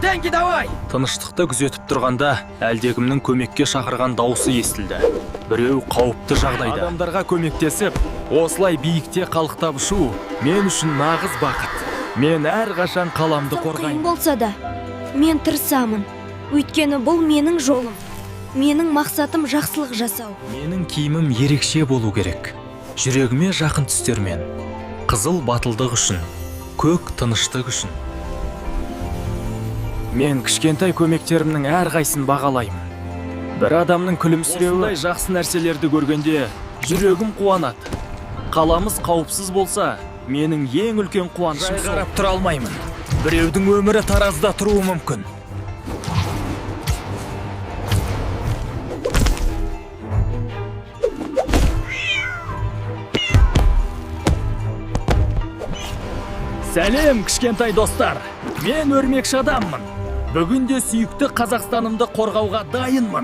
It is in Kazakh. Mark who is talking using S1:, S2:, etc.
S1: Деньги давай!
S2: Тыныштықты күзетіп тұрғанда әлдекімнің көмекке шақырған дауысы естілді. Біреу қауіпті жағдайда. Адамдарға көмектесіп, осылай биікте қалықтап ұшу мен үшін нағыз бақыт. Мен әрқашан қаламды қорғаймын.
S3: Қиын болса да, мен тырысамын. Өйткені бұл менің жолым. Менің мақсатым жақсылық жасау.
S2: Менің киімім ерекше болу керек. Жүрегіме жақын түстермен. Қызыл батылдық үшін, көк тыныштық үшін. Мен кішкентай көмектерімнің әрқайсысын бағалаймын. Бір адамның күлімсіреуі жақсы нәрселерді көргенде жүрегім қуанады. Қаламыз қауіпсіз болса, менің ең үлкен қуанышым сол. Қарап тұра алмаймын. Біреудің өмірі таразда тұруы мүмкін. Сәлем, кішкентай достар. Мен өрмекші адаммын. Бүгінде сүйікті Қазақстанымды қорғауға дайынмын.